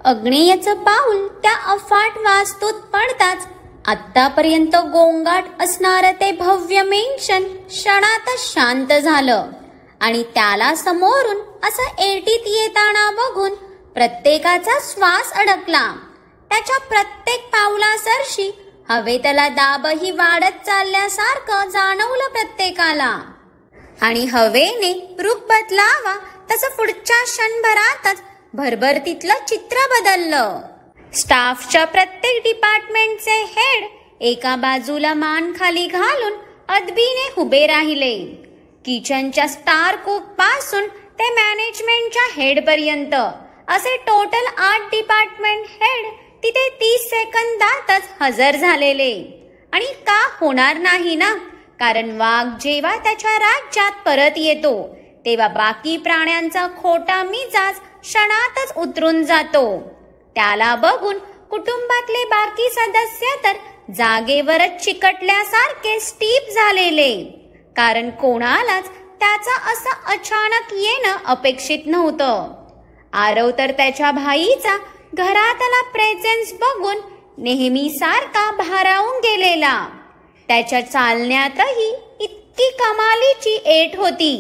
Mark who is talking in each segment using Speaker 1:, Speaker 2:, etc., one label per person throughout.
Speaker 1: अग्नेयचं पाऊल त्या अफाट वास्तूत पडताच आत्तापर्यंत गोंगाट असणारं ते भव्य मेन्शन क्षणातच शांत झालं आणि त्याला समोरून असं एटीत येताना बघून प्रत्येकाचा श्वास अडकला. त्याच्या प्रत्येक पावलासरशी हवेतला दाबही वाढत चालल्यासारखं जाणवलं प्रत्येकाला. आणि हवेने रूप बदलावा तसं पुढच्या क्षणभरातच भरभरतीतलं चित्र बदललं. स्टाफच्या प्रत्येक डिपार्टमेंटचे हेड एका बाजूला मान खाली घालून अदबीने उभे राहिले. किचनच्या स्टार कुक पासून ते मॅनेजमेंटच्या हेड पर्यंत असे टोटल 8 डिपार्टमेंट हेड तिथे 30 सेकंदातच हजर झालेले. आणि का होणार नाही ना, कारण वाघ जेव्हा त्याच्या राज्यात परत येतो तेव्हा बाकी प्राण्यांचा खोटा मिजाज क्षणातच उतरून जातो. त्याला बघून कुटुंबातले बाकी सदस्य तर जागेवरच चिकटल्यासारखे स्टीप झालेले, कारण कोणालाच त्याचं असं अचानक येणं अपेक्षित नव्हतं. आरव तर त्याच्या भाईचा घरातला प्रेझेन्स बघून नेहमी सारखा भारावून गेलेला. त्याच्या चालण्यातही इतकी कमालीची ऐट होती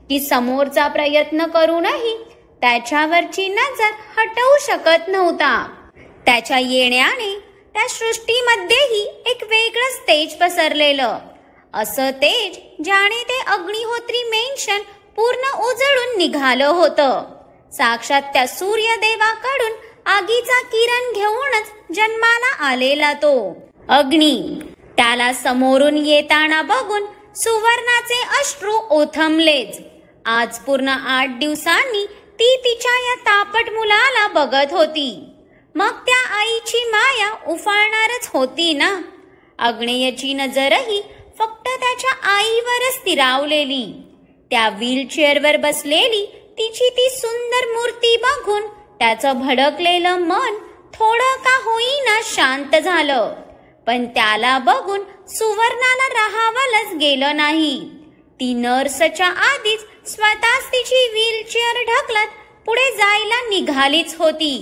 Speaker 1: की समोरचा प्रयत्न करूनही त्याच्यावरची नजर हटवू शकत नव्हता. त्याच्या येण्याने त्या सृष्टीमध्येही एक वेगळंच तेज पसरलेलं, असं तेज ज्याने ते अग्निहोत्री मेन्शन पूर्ण उजळून निघालं होतं. साक्षात त्या सूर्यदेवाकडून आगीचा किरण घेऊनच जन्माला आलेला तो अग्नी. त्याला समोरून येताना बघून सुवर्णाचे अश्रू ओथंबलेच. आज पूर्ण 8 दिवसांनी ती तिच्या या तापट मुलाला बघत होती. मग त्या आईची माया उफाळणारच होती ना. अग्नेयची नजरही फक्त त्याच्या आईवरच स्थिरावलेली. त्या व्हीलचेअरवर बसलेली तिची ती सुंदर मूर्ती बघून त्याचं भडकलेलं मन थोडं का होईना शांत झालं. पण त्याला बघून सुवर्णाला राहावलंच गेलं नाही. ती नर्सच्या आधीच स्वतःच तिची व्हीलचेअर ढकलत पुढे जायला निघालीच होती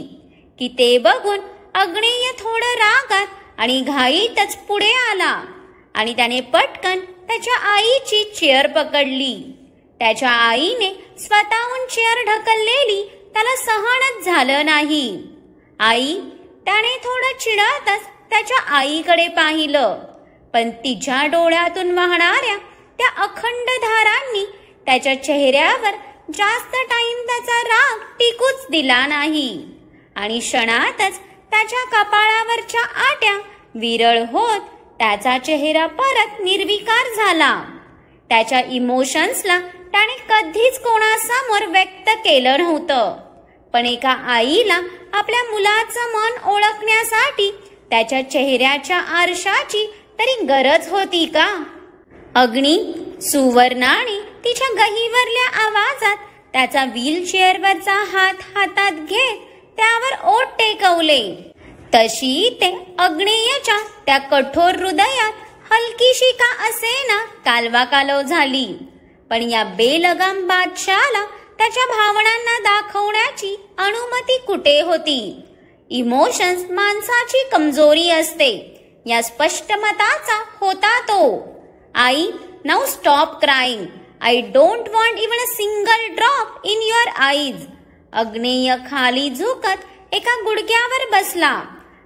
Speaker 1: की ते बघून अग्नेय थोडं रागात आणि घाईतच पुढे आला आणि त्याने पटकन त्याच्या आईची चेअर पकडली. त्याच्या आईने स्वतःहून चेअर ढकललेली त्याला सहनच झालं नाही. आई, त्याने थोडं चिडतच त्याच्या आईकडे पाहिलं, पण तिच्या डोळ्यातून वाहणाऱ्या त्या अखंड धारांनी त्याच्या चेहऱ्यावर जास्त टाइम त्याचा राग टिकूच दिला नाही. आणि क्षणातच त्याच्या कपाळावरच्या आट्या विरळ होत त्याचा चेहरा परत निर्विकार झाला. त्याच्या इमोशन्सला त्याने कधीच कोणासमोर व्यक्त केलं नव्हतं, पण एका आईला आपल्या मुलाचं मन ओळखण्यासाठी त्याच्या चेहऱ्याच्या आरशाची तरी गरज होती का? अग्नी, सुवर्णाने तिच्या गहिवरल्या आवाजात त्याचा व्हीलचेअरवरचा हात हातात घेत त्यावर ओठ टेकवले. तशी ते अग्नेयच्या त्या कठोर हृदयात हलकीशी का असेना कालवाकालव झाली. पण या बेलगाम बादशाला त्याच्या भावनांना दाखवण्याची अनुमती कुठे होती? इमोशन्स माणसाची कमजोरी असते, या स्पष्ट मताचा होता तो. आई, now stop crying. I don't want even a single drop in your eyes. Agneya खाली झुकत एका गुडघ्यावर बसला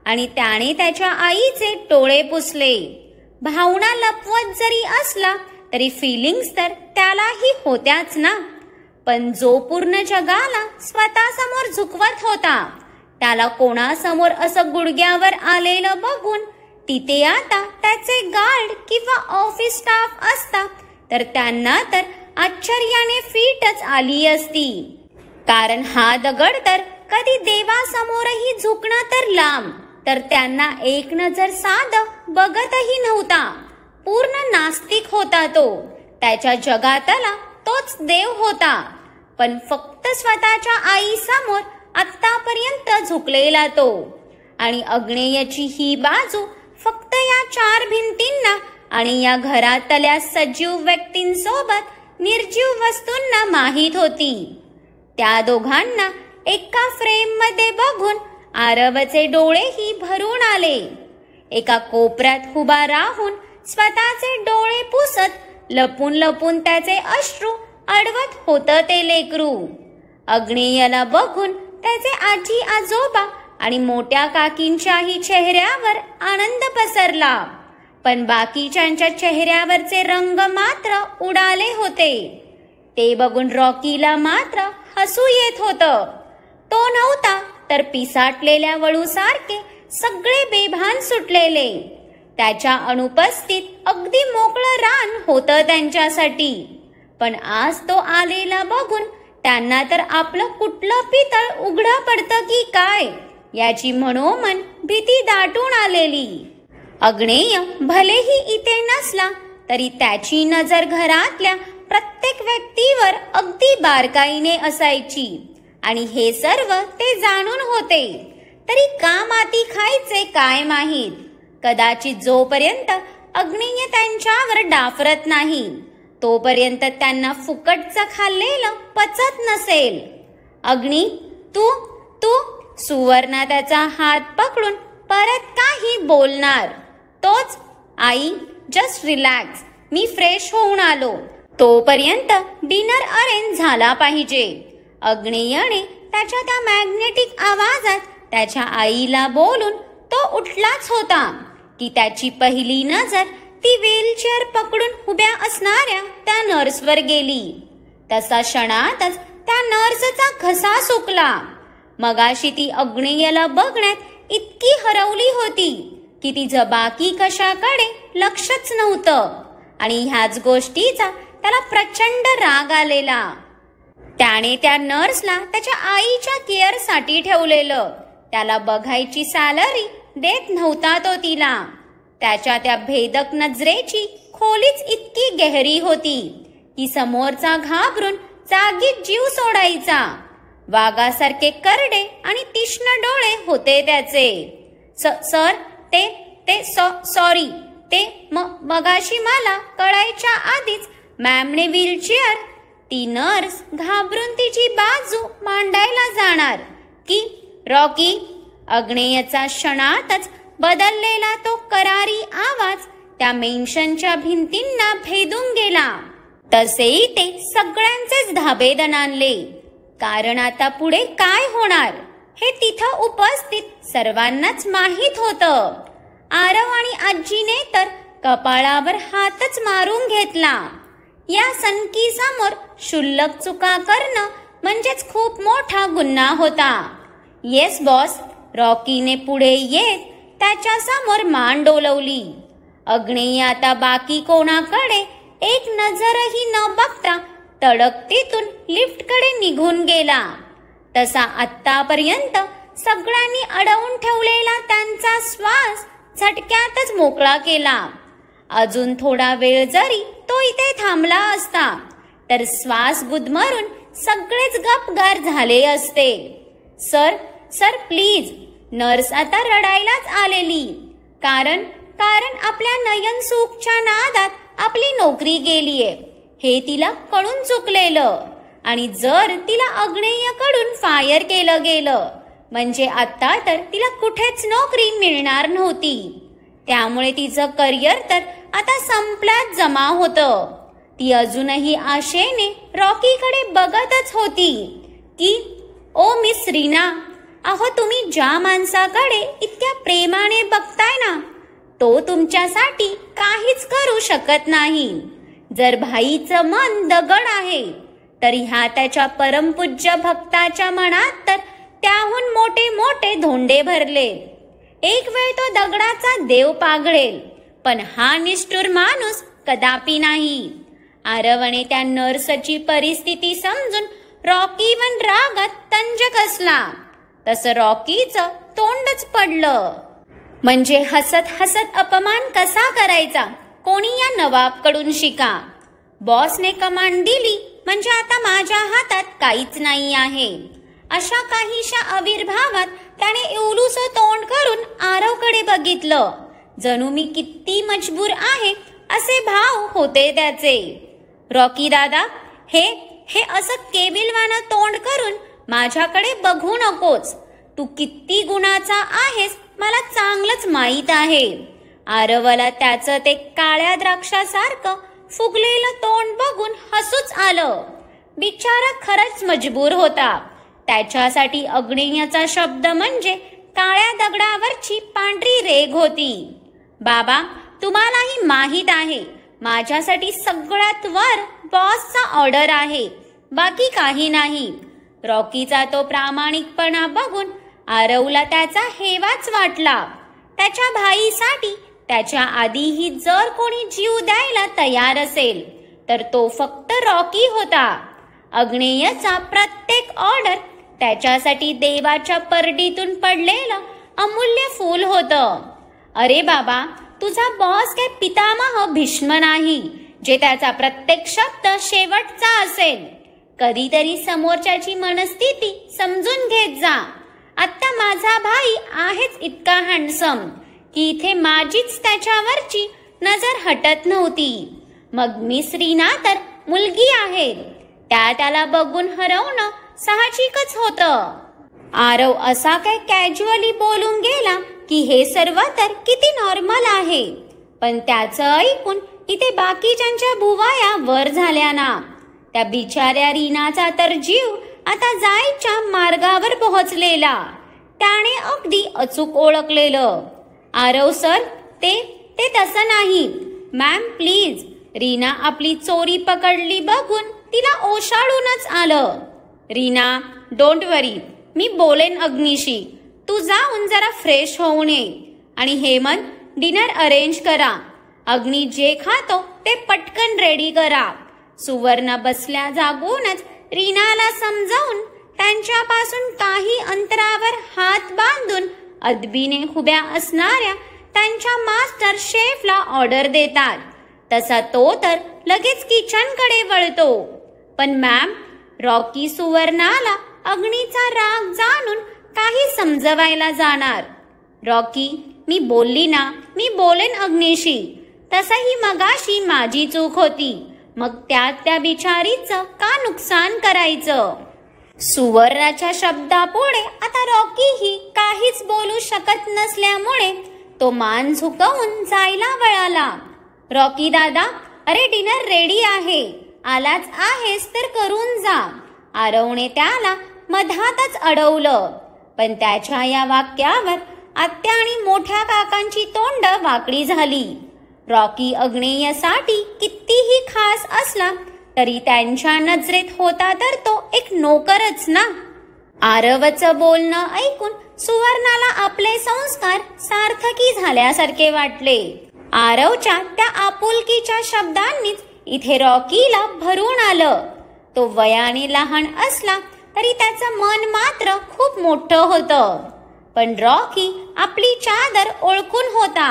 Speaker 1: आणि त्याने त्याच्या आईचे डोळे पुसले. भावना लपवत जरी असला तरी फिलिंग्स तर त्यालाही होत्याच ना. पण जो पूर्ण जगाला स्वतःसमोर झुकवत होता त्याला कोणासमोर असं गुडघ्यावर आलेलं बघून तिथे आता त्याचे गार्ड किंवा ऑफिस स्टाफ असता तर त्यांना तर आश्चर्याने फीटच आली असती. कारण हा दगड तर कधी देवासमोरही झुकणं तर लांब, तर त्यांना एक नजर साधं बघतही नव्हता. पूर्ण नास्तिक होता तो. त्याच्या जगातला तोच देव होता, पण फक्त स्वतःच्या आईसमोर आत्तापर्यंत झुकलेला तो. आणि अग्नेयची ही बाजू फक्त या 4 भिंतींना आणि या घरातल्या सजीव व्यक्तींसोबत निर्जीव वस्तूंना माहीत होती. त्या दोघांना एका फ्रेम मध्ये बघून आरवचे डोळेही भरून आले. एका कोपऱ्यात उभा राहून स्वतःचे डोळे पुसत लपून लपून त्याचे अश्रू अडवत होतं ते लेकरू. अग्नेयला बघून त्याचे आजी आजोबा आणि मोठ्या काकींच्याही चेहऱ्यावर आनंद पसरला, पण बाकीच्यांच्या चेहऱ्यावरचे रंग मात्र उडाले होते. ते बघून रॉकीला मात्र हसू येत होतं. तो नव्हता तर पिसाटलेल्या वळूसारखे सगळे बेभान सुटलेले. त्याच्या अनुपस्थित अगदी मोकळं रान होतं त्यांच्यासाठी. पण आज तो आलेला बघून त्यांना तर आपलं कुठलं पितळ उघडं पडतं की काय याची मनोमन भीती दाटून आलेली. अग्नेय भलेही इथे नसला तरी त्याची नजर घरातल्या प्रत्येक व्यक्तीवर अगदी बारकाईने असायची आणि हे सर्व ते जाणून होते. तरी का माती खायचे काय माहीत. कदाचित जोपर्यंत अग्नेय त्यांच्यावर डाफरत नाही तोपर्यंत त्यांना फुकटचं खाल्लेलं पचत नसेल. अग्नी, तू तू सुवर्णा त्याचा हात पकडून परत काही बोलणार. तोच, I just relax, me fresh होऊन आलो, तोपर्यंत डिनर अरेंज झाला पाहिजे. अग्नेयने त्याच्या त्या मॅग्नेटिक आवाजात त्याच्या आईला बोलून तो उठलाच होता की त्याची पहिली नजर ती व्हीलचेअर पकडून उभ्या असणाऱ्या त्या नर्सवर गेली. तसा क्षणातच त्या नर्सचा घसा सुकला. मगाशी ती अग्नेयला बघण्यात इतकी हरवली होती की तिचं बाकी कशाकडे लक्षच नव्हतं आणि ह्याच गोष्टीचा त्याला प्रचंड राग आलेला. त्याने त्या नर्सला त्याच्या आईच्या केअरसाठी ठेवलेलं. त्याला बघायची सॅलरी देत नव्हता तो तिला. त्याच्या त्या भेदक नजरेची खोलीच इतकी गहरी होती की समोरचा घाबरून जागीच जीव सोडायचा. वाघासारखे करडे आणि तीक्ष्ण डोळे होते त्याचे. सर, ते सॉरी, ते मगाशी मला कळायच्या आधीच मॅमने व्हीलचेअर. ती नर्स घाबरून तिची बाजू मांडायला जाणार की रॉकी. अग्नेयचा क्षणातच बदललेला तो करारी आवाज त्या मेन्शनच्या भिंतींना भेदून गेला. तसेही ते सगळ्यांचेच धाबे दणाणले. कारण आता पुढे काय होणार हे तिथं उपस्थित सर्वांनाच माहीत होतं. आरव आणि आजीने तर कपाळावर हातच मारून घेतला. या सनकीसमोर क्षुल्लक चुका करणं म्हणजेच खूप मोठा गुन्हा होता. येस बॉस, रॉकीने पुढे येत त्याच्या समोर मान डोलवली. अग्नेय आता बाकी कोणाकडे एक नजरही न बघता तडक तिथून लिफ्टकडे निघून गेला. तसा आत्तापर्यंत सगळ्यांनी अडवून ठेवलेला त्यांचा श्वास झटक्यातच मोकळा केला. अजून थोडा वेळ जरी तो इथे थांबला असता तर श्वास गुदमरून सगळेच गपगार झाले असते. Sir please. नर्स आता रडायलाच आलेली. कारण आपल्या नयनसुखच्या नादात आपली नोकरी गेलीये हे तिला कळून चुकलेलं. आणि जर तिला अग्नेयकडून फायर केलं गेलं म्हणजे आता तर तिला कुठेच नोकरी मिळणार नव्हती. त्यामुळे तिचं करिअर तर आता संपल्यात जमा होतं. ती अजूनही आशेने रॉकीकडे बघतच होती की ओ मिस रीना, अहो तुम्ही ज्या माणसाकडे इतक्या प्रेमाने बघताय ना तो तुमच्यासाठी काहीच करू शकत नाही. जर भाईचं मन दगड आहे तरी ह्या त्याच्या परमपूज्य भक्ताच्या मनात तर त्याहून मोठे मोठे धोंडे भरले. एक वेळ तो दगडाचा देव पागळेल पण हा निष्ठुर माणूस कदापि नाही. आरवने त्या नर्सची परिस्थिती समजून रॉकीवर रागात तंज कसला. तसं रॉकीचं तोंडच पडलं. म्हणजे हसत हसत अपमान कसा करायचा कोणी या नवाबकडून शिका. बॉसने कमांड दिली म्हणजे आता माझ्या हातात काहीच नाही आहे. अशा काहीशा आविर्भावात त्याने एवढूसं तोंड करून आरवकडे बघितलं. जणू मी किती मजबूर आहे असे भाव होते त्याचे. रॉकी दादा, हे असं केविलवानं तोंड करून माझ्याकडे बघू नकोस. तू किती गुणाचा आहेस मला चांगलंच माहीत आहे. आरवला त्याचं ते काळ्या द्राक्षासारखं फुगलेलं तोंड बघून हसूच आलं. बिचारा खरंच मजबूर होता. त्याच्यासाठी अग्नेयचा शब्द म्हणजे काळ्या दगडावरची पांढरी रेघ होती. बाबा, तुम्हालाही माहीत आहे माझ्यासाठी सगळ्यात वर बॉसचा ऑर्डर आहे, बाकी काही नाही. रॉकीचा तो प्रामाणिकपणा बघून आरवला त्याचा हेवाच वाटला. त्याच्या भाईसाठी त्याच्या आधीही जर कोणी जीव द्यायला तयार असेल तर तो फक्त रॉकी होता. अग्नेयचा प्रत्येक ऑर्डर त्याच्यासाठी देवाच्या परडीतून पडलेलं अमूल्य फूल होतं. अरे बाबा, तुझा बॉस काय पितामह भीष्म नाही जे त्याचा प्रत्येक शब्द शेवटचा असेल. कधीतरी समोरच्याची मनस्थिती समजून घेत जा. आता माझा भाई आहेच इतका हँडसम की इथे माझीच त्याच्यावरची नजर हटत नव्हती. मग मिस रीना तर मुलगी आहे, त्याला बघून हरवणं साहजिकच होतं. आरव असा काय कॅज्युअली बोलून गेला की हे सर्व तर किती नॉर्मल आहे. पण त्याचं ऐकून इथे बाकीच्यांच्या भुवया वर झाल्या ना. त्या बिचाऱ्या रीनाचा तर जीव आता जायच्या मार्गावर पोहोचलेला. त्याने अगदी अचूक ओळखलेलं. आरव सर, ते तसं नाही. Ma'am please. रीना आपली चोरी पकडली बघून तिला ओशाळूनच आलं. रीना, डोंट वरी, मी बोलेन अग्नीशी. तू जाऊन जरा फ्रेश होऊन ये. आणि हेमंत, डिनर अरेंज करा. अग्नी जे खातो ते पटकन रेडी करा. सुवर्ण बसल्या जागूनच रीनाला समजावून त्यांच्यापासून काही अंतरावर हात बांधून अदबीने उभ्या असणाऱ्या त्यांच्या मास्टर शेफला ऑर्डर देतात. तसा तो तर लगेच किचनकडे वळतो. पण मॅम, रॉकी सुवर्णाला अग्नीचा राग जाणून काही समजवायला जाणार. रॉकी, मी बोलली ना, मी बोलेन अग्नीशी. तसंही मगाशी माझी चूक होती. मग त्या बिचारीचं का नुकसान करायचं. सुवर्णाच्या शब्दापुढे आता रॉकीही काहीच बोलू शकत नसल्यामुळे तो मान झुकवून जायला वळाला. रॉकी दादा, अरे डिनर रेडी आहे. आलाच आहेस तर करून जा. आरवने त्याला मधातच अडवलं. पण त्याच्या या वाक्यावर आत्या आणि मोठ्या काकांची तोंड वाकडी झाली. रॉकी अग्नेयसाठी कितीही खास असला तरी त्यांच्या नजरेत होता तर तो एक नोकरच ना. आरवचं बोलणं ऐकून सुवर्णाला आपले संस्कार सार्थकी झाल्यासारखे वाटले. आरवच्या त्या आपुलकीच्या शब्दांनीच इथे रॉकीला भरून आलं. तो वयाने लहान असला तरी त्याचं मन मात्र खूप मोठं होतं. पण रॉकी आपली चादर ओळखून होता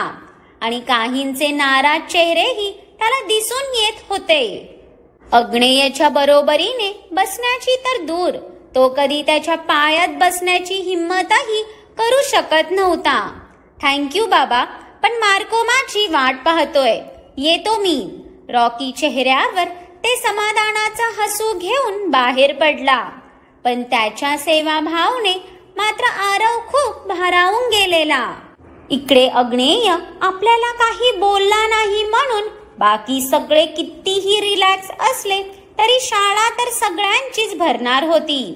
Speaker 1: आणि काहींचे नाराज चेहरेही त्याला दिसून येत होते. अग्नेयच्या बरोबरीने बसण्याची तर दूर, तो कधी त्याच्या पायात बसण्याची हिम्मतही करू शकत नव्हता. थँक्यू बाबा, पण मार्को माझी वाट पाहतोय, येतो मी. रॉकी चेहऱ्यावर ते समाधानाचा हसू घेऊन बाहेर पडला. पण त्याच्या सेवाभावने मात्र आरव खूप भारावून गेलेला. इकडे अग्नेय आपल्याला काही बोलला नाही म्हणून बाकी सगळे कितीही रिलॅक्स असले तरी शाळा तर सगळ्यांचीच भरणार होती,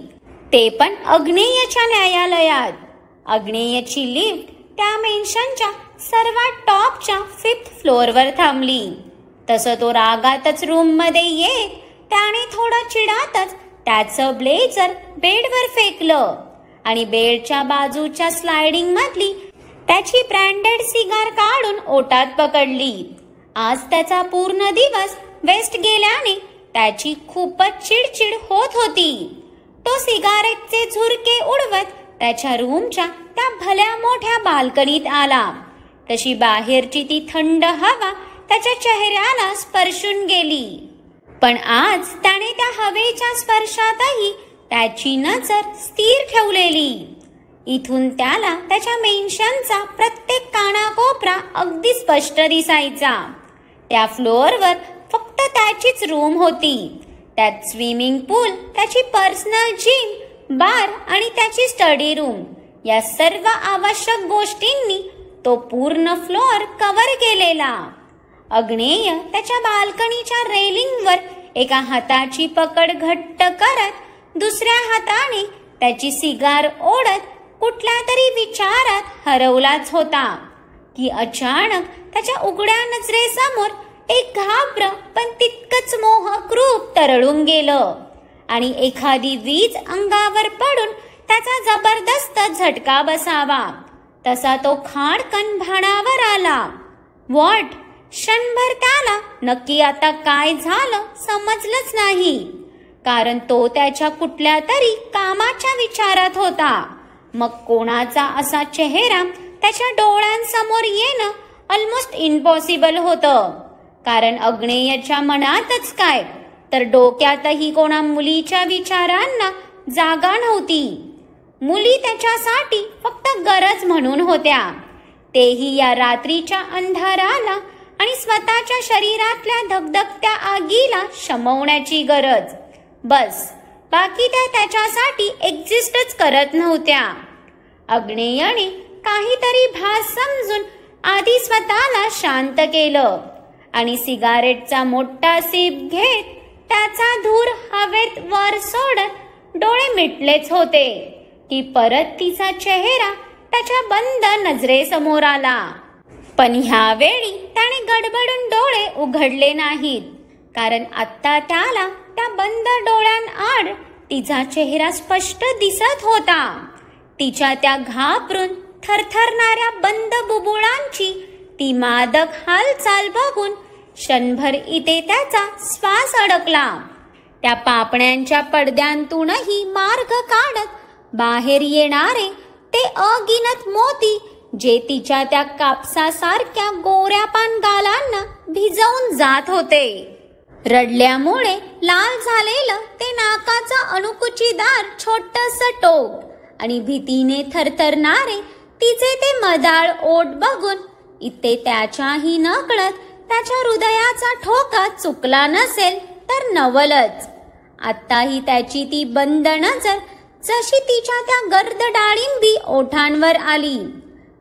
Speaker 1: ते पण अग्नेयच्या न्यायालयात. अग्नेयची लिफ्ट त्या मेन्शनच्या सर्वात टॉपच्या 5th फ्लोअरवर थांबली. तसं तो रागातच रूम मध्ये येत त्याने थोडा चिडातच त्याचं ब्लेझर बेडवर फेकलं आणि बेडच्या बाजूच्या स्लायडिंग मधली त्याची ब्रँडेड सिगार काढून ओटात पकडली. आज त्याचा पूर्ण दिवस वेस्ट गेल्याने त्याची खूपच चिडचिड होत होती. तो सिगारेटचे झुरके उडवत त्याच्या रूमच्या त्या भल्या मोठ्या बाल्कनीत आला. तशी बाहेरची ती थंड हवा त्याच्या चेहऱ्याला स्पर्शून गेली. पण आज त्याने त्या हवेच्या स्पर्शातही त्याची नजर स्थिर ठेवलेली. इथून त्याला त्याच्या मेन्शनचा प्रत्येक कानाकोपरा अगदी स्पष्ट दिसायचा. त्या फ्लोअरवर फक्त त्याचीच रूम होती. त्यात स्विमिंग पूल, त्याची पर्सनल जिम, बार आणि त्याची स्टडी रूम या सर्व आवश्यक गोष्टींनी तो पूर्ण फ्लोअर कव्हर केलेला. अग्नेय त्याच्या बाल्कनीच्या रेलिंगवर एका हाताची पकड घट्ट करत दुसऱ्या हाताने त्याची सिगार ओढत कुठल्या तरी विचारात हरवलाच होता की अचानक त्याच्या उघड्या नजरेसमोर एक घाबर पण तितकंच मोहक रूप तरळून गेलं आणि एखादी वीज अंगावर पडून त्याचा जबरदस्त झटका बसावा तसा तो खाडकन भानावर आला. व्हॉट? क्षणभर त्याला नक्की आता काय झालं समजलंच नाही, कारण तो त्याच्या कुठल्या तरी कामाच्या विचारात होता. मग कोणाचा असा चेहरा त्याच्या डोळ्यांसमोर येणं ऑलमोस्ट इम्पॉसिबल होतं, कारण अग्नेयच्या मनातच काय तर डोक्यातही कोणा मुलीच्या विचारांना जागा नव्हती. मुली त्याच्यासाठी फक्त गरज म्हणून होत्या, तेही या रात्रीच्या अंधाराला आणि स्वतःच्या शरीरातल्या धगधगत्या आगीला शमवण्याची गरज. बस, बाकी त्या त्याच्यासाठी एक्झिस्टच करत नव्हत्या. अग्नेयने काहीतरी भास समजून आधी स्वतःला शांत केलं आणि सिगारेटचा मोठा सिप घेत त्याचा धूर हवेत वर सोडत डोळे मिटलेच होते की परत तिचा चेहरा त्याच्या बंद नजरेसमोर आला. पण ह्यावेळी त्याने गडबडून डोळे उघडले नाहीत, कारण आत्ता त्याला त्या बंद डोळ्यांआड तिचा चेहरा स्पष्ट दिसत होता. तिच्या त्या घाबरून थरथरणाऱ्या बंद बुबुळांची ती मादक हालचाल बघून क्षणभर इथे त्याचा श्वास अडकला. त्या पापण्यांच्या पडद्यांतूनही मार्ग काढत बाहेर येणारे ते अगिनत मोती जे तिच्या त्या कापसासारख्या गोऱ्या पान गालांना भिजवून जात होते. रडल्यामुळे लाल झालेलं ते नाकाचं अणुकुचीदार छोटंसं टोक आणि भीतीने थरथरणारे तिचे ते मदाळ ओठ बघून इथे त्याच्याही नकळत त्याच्या हृदयाचा ठोका चुकला नसेल तर नवलच. आत्ताही त्याची ती बंद नजर जशी तिच्या त्या गर्द डाळिंबी ओठांवर आली,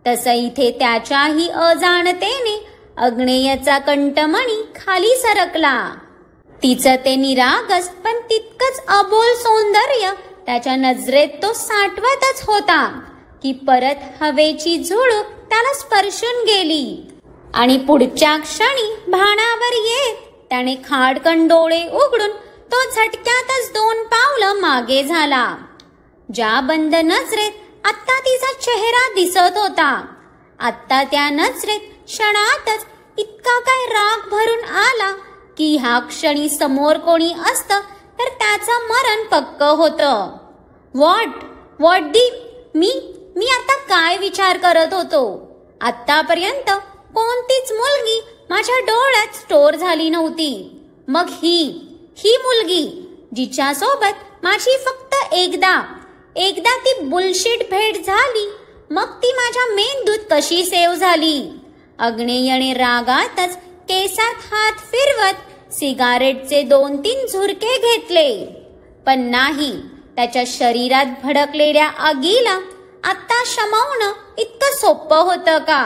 Speaker 1: तसं इथे त्याच्याही अजाणतेने अग्नेयचा कंठमणी खाली सरकला. तिचं ते निरागस पण तितकंच अबोल सौंदर्य त्याच्या नजरेत तो साठवतच होता की परत हवेची झुळूक त्याला स्पर्शून गेली आणि पुढच्या क्षणी भानावर येत त्याने खाडकन डोळे उघडून तो झटक्यातच 2 पावलं मागे झाला. ज्या बंद नजरेत आत्ता तिचा चेहरा दिसत होता, आत्ता त्या नजरेत क्षणातच इतका काय राग भरून आला की ह्या क्षणी समोर कोणी असतं तर त्याचं मरण पक्क होतं. व्हॉट मी आता काय विचार करत होतो? आत्तापर्यंत कोणतीच मुलगी माझ्या डोळ्यात स्टोर झाली नव्हती. मग ही मुलगी जिच्यासोबत माझी फक्त एकदा ती बुलशिट भेट झाली, मग ती माझ्या मेंदूत कशी सेव्ह झाली? अग्नेयने रागातच केसात हात फिरवत सिगारेटचे 2-3 झुरके घेतले. पण नाही, त्याच्या शरीरात भडकलेल्या आगीला आता शमवणं इतकं सोपं होतं का?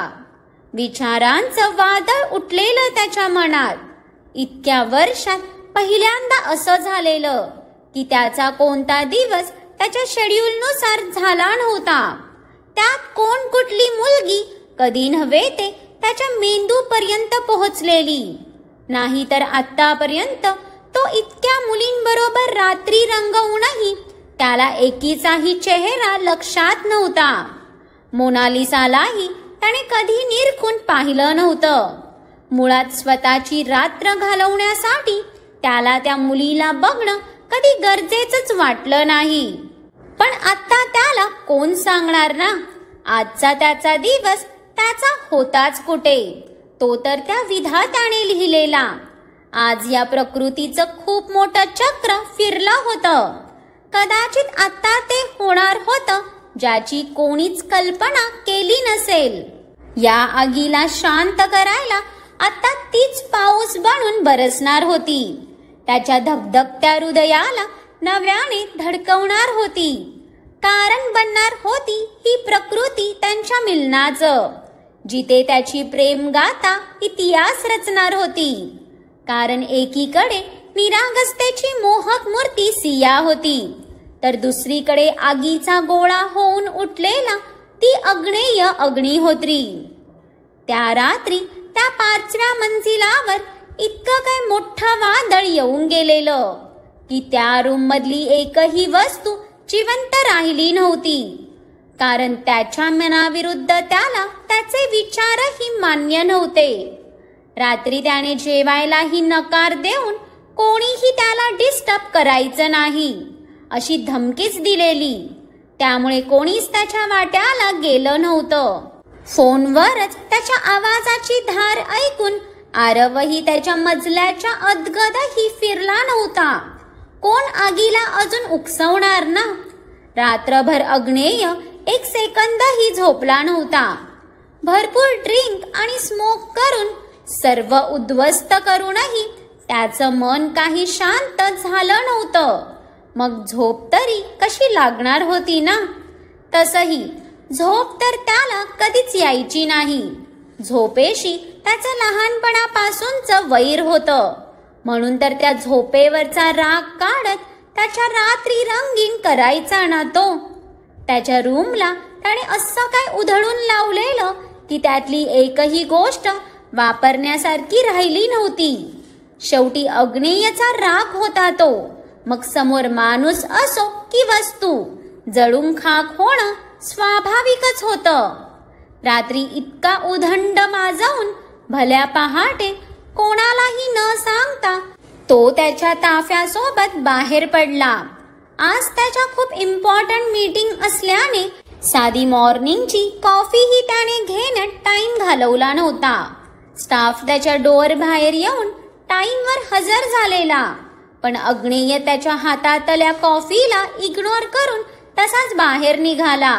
Speaker 1: विचारांचं वादळ उठलेलं त्याच्या मनात. इतक्या वर्षात पहिल्यांदा असं झालेलं की त्याचा कोणता दिवस त्याच्या शेड्यूलनुसार झाला नव्हता. त्यात कोण कुठली मुलगी कधी नव्हे ते त्याच्या मेंदूपर्यंत पोहोचलेली नाही, तर आतापर्यंत तो इतक्या मुलींबरोबर रात्री रंगवूनही त्याला एकीचाही चेहरा लक्षात नव्हता. मोनालिसालाही त्याने कधी निरखून पाहिलं नव्हतं. मुळात स्वतःची रात्र घालवण्यासाठी त्याला त्या मुलीला बघणं कधी गरजेचंच वाटलं नाही. पण आता त्याला कोण सांगणार ना, आजचा त्याचा दिवस त्याचा होताच कुठे, तो तर त्या विधात्याने लिहिलेला. आज या प्रकृतीचं खूप मोठं चक्र फिरलं होतं. कदाचित आता ते होणार होतं ज्याची कोणीच कल्पना केली नसेल. या आगीला शांत करायला आता तीच पाऊस बनून बरसणार होती, त्याच्या धगधगत्या हृदयाला नव्याने धडकवणार होती. कारण बनणार होती ही प्रकृती त्यांच्या मिलनाचं, जिथे त्याची प्रेम गाथा इतिहास रचणार होती. कारण एकीकडे निरागसतेची मोहक मूर्ती सिया होती, तर दुसरीकडे आगीचा गोळा होऊन उठलेला ती अग्नेय अग्निहोत्री. त्या रात्री त्या 5व्या मंजिलावर इतकं काय मोठं वादळ येऊन गेलेलं की त्या रूम मधली एकही वस्तू जिवंत राहिली नव्हती. कारण त्याच्या मनाविरुद्ध त्याला त्याचे विचारही मान्य नव्हते. रात्री त्याने जेवायलाही नकार देऊन कोणीही त्याला डिस्टर्ब करायचं नाही अशी धमकीच दिलेली. त्यामुळे कोणीच त्याच्या वाट्याला गेलं नव्हतं. फोनवरच त्याच्या आवाजाची धार ऐकून आरवही त्याच्या मजल्याच्या अदगदही फिरला नव्हता. कोण आगीला अजून उकसवणार ना. रात्रभर अग्नेय एक सेकंदही झोपला नव्हता. भरपूर ड्रिंक आणि स्मोक करून सर्व उद्ध्वस्त करूनही त्याचं मन काही शांत झालं नव्हतं. मग झोप तरी कशी लागणार होती ना. तसही झोप तर त्याला कधीच यायची नाही. झोपेशी त्याचं लहानपणापासूनचं वैर होतं. म्हणून तर त्या झोपेवरचा राग काढत त्याच्या रात्री रंगीन करायचा ना तो. त्याच्या रूमला त्याने असं काय उधळून लावलेलं की त्यातली एकही गोष्ट वापरण्यासारखी राहिली नव्हती. शेवटी अग्नेयचा राग होता तो. मग समोर माणूस असो की वस्तू, जळून खाक होणं स्वाभाविकच होतं. रात्री इतका उधंड माजवून भल्या पहाटे कोणालाही न सांगता तो त्याच्या ताफ्यासोबत बाहेर पडला. आज त्याच्या खूप इम्पॉर्टंट मीटिंग असल्याने साधी मॉर्निंगची कॉफीही त्याने घेण्यात टाइम घालवला नव्हता. स्टाफ त्याच्या डोअर बाहेर येऊन टाइमवर हजर झालेला, पण अग्नेय त्याच्या हातातल्या कॉफीला इग्नोर करून तसाच बाहेर निघाला.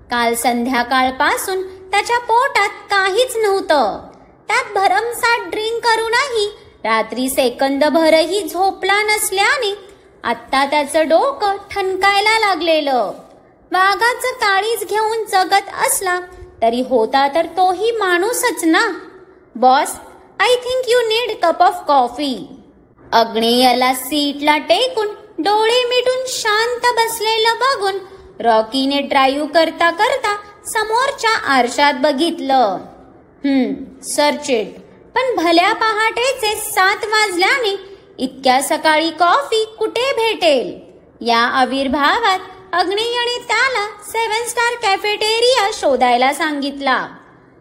Speaker 1: काल संध्याकाळपासून त्याच्या पोटात काहीच नव्हतं. त्यात भरमसाठ ड्रिंक करूनही रात्री सेकंदभरही झोपला नसल्याने आत्ता त्याचं डोकं ठणकायला लागलेलं. वाघाचं काळीज घेऊन जगत असला तरी होता तर तोही माणूसच ना. Boss, I think you need cup of coffee. अग्नेयला सीटला टेकून डोळे मिटून शांत बसलेलं बघून रॉकीने ड्राईव्ह करता करता समोरच्या आरशात बघितलं. Search it. पण भल्या पहाटेचे 7 वाजल्याने इतक्या सकाळी कॉफी कुठे भेटेल. या आविर्भावात अग्नेयने त्याला 7 स्टार कॅफेटेरिया शोधायला सांगितला.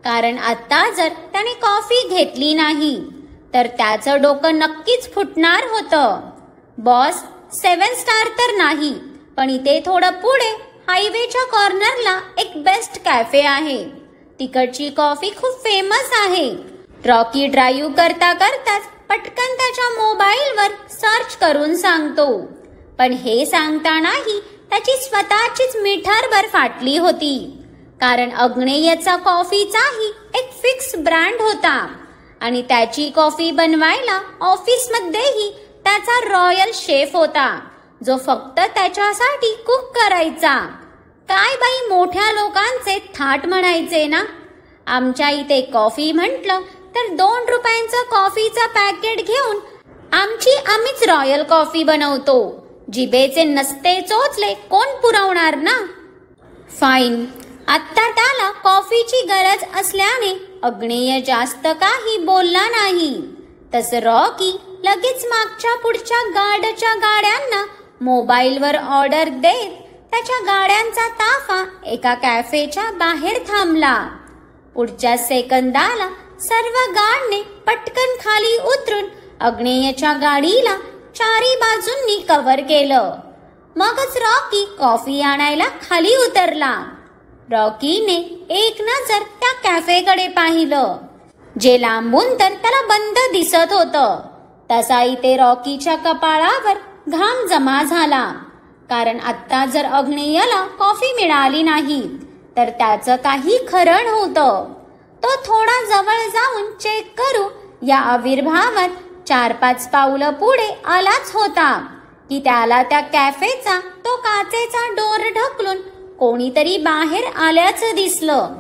Speaker 1: कारण आता जर त्याने कॉफी घेतली नाही तर त्याचं डोकं नक्कीच फुटणार होतं. बॉस, 7 स्टार तर नाही, पण इथे थोडं पुढे हायवेच्या कॉर्नरला एक बेस्ट कॅफे आहे. तिकडची कॉफी खूप फेमस आहे. रॉकी ड्राईव्ह करता करताच पटकन त्याच्या मोबाईलवर सर्च करून सांगतो. पण हे सांगतानाही त्याची स्वतःचीच मिठारभर फाटली होती. कारण अग्नेयचा कॉफीचाही एक फिक्स ब्रँड होता आणि त्याची कॉफी बनवायला ऑफिसमध्येही त्याचा रॉयल शेफ होता, जो फक्त त्याच्यासाठी कुक करायचा. काय बाई, मोठ्या लोकांचे थाट म्हणायचे ना. आमच्या इथे कॉफी म्हटलं तर 2 रुपयांचं कॉफीचं पॅकेट घेऊन आम्हीच रॉयल कॉफी बनवतो. जिभेचे नसते चोचले कोण पुरवणार ना. फाईन. आत्ता त्याला कॉफीची गरज असल्याने अग्नेय जास्त काही बोलला नाही. तसं रॉकी लगेच मागच्या पुढच्या गार्डच्या गाड्यांना मोबाईलवर ऑर्डर देत त्याच्या गाड्यांचा ताफा एका कॅफेच्या बाहेर थांबला. पुढच्या सेकंदाला सर्व गाडने पटकन खाली उतरून अग्नेयच्या गाडीला 4 बाजूंनी कव्हर केलं. मगच रॉकी कॉफी आणायला खाली उतरला. रॉकीने एक नजर त्या कॅफेकडे पाहिलं, जे लांबून तर त्याला बंद दिसत होतं. तसा इथे रॉकीच्या कपाळावर घाम जमा झाला. कारण आत्ता जर अग्नेयला कॉफी मिळाली नाही तर त्याचं काही खरं नव्हतं. तो थोडा जवळ जाऊन चेक करू या आविर्भावात 4-5 पावलं पुढे आलाच होता की त्याला त्या कॅफेचा तो काचेचा डोर ढकलून कोणीतरी बाहेर आल्याचं दिसलं.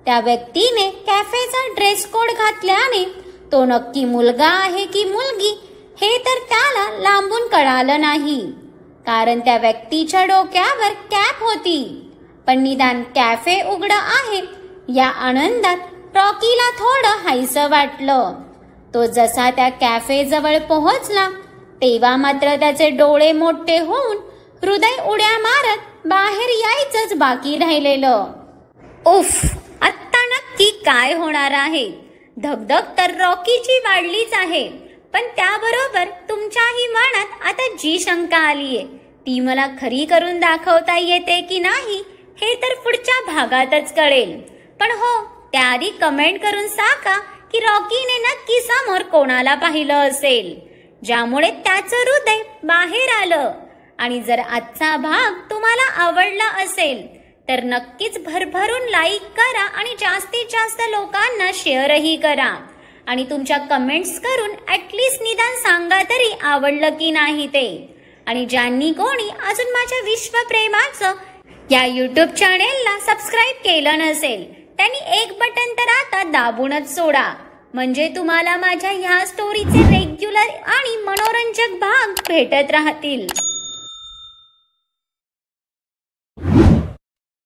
Speaker 1: त्या व्यक्तीने कॅफेचा ड्रेस कोड घातल्याने तो नक्की मुलगा आहे की मुलगी हे तर त्याला लांबून कळालं नाही, कारण त्या व्यक्तीच्या डोक्यावर कॅप होती. पण निदान कॅफे उघडं आहे या आनंदात रॉकीला थोडं हायसं वाटलं. तो जसा त्या कॅफे जवळ पोहोचला तेव्हा मात्र त्याचे डोळे मोठे होऊन हृदय उड्या मारत बाहेर यायचंच बाकी राहिलेलं. उफ, आत्ता नक्की काय होणार आहे? धगधग तर रॉकीची वाढलीच आहे, पण त्याबरोबर तुमच्याही मनात आता जी शंका आलीये ती मला खरी करून दाखवता येते की नाही हे तर पुढच्या भागातच कळेल. पण हो, त्याआधी कमेंट करून सांगा की रॉकीने नक्की समोर कोणाला पाहिलं असेल ज्यामुळे त्याचं हृदय बाहेर आलं. आणि जर आजचा भाग तुम्हाला आवडला असेल तर नक्कीच भरभरून लाईक करा आणि जास्तीत जास्त लोकांना शेअरही करा. आणि तुमच्या कमेंट्स करून ॲटलिस्ट निदान सांगा तरी आवडलं की नाही ते. आणि ज्यांनी कोणी अजून माझ्या विश्वप्रेमाचं या यूट्यूब चॅनेलला सबस्क्राईब केलं नसेल त्यांनी एक बटन तर आता दाबूनच सोडा, म्हणजे तुम्हाला माझ्या ह्या स्टोरीचे रेग्युलर आणि मनोरंजक भाग भेटत राहतील.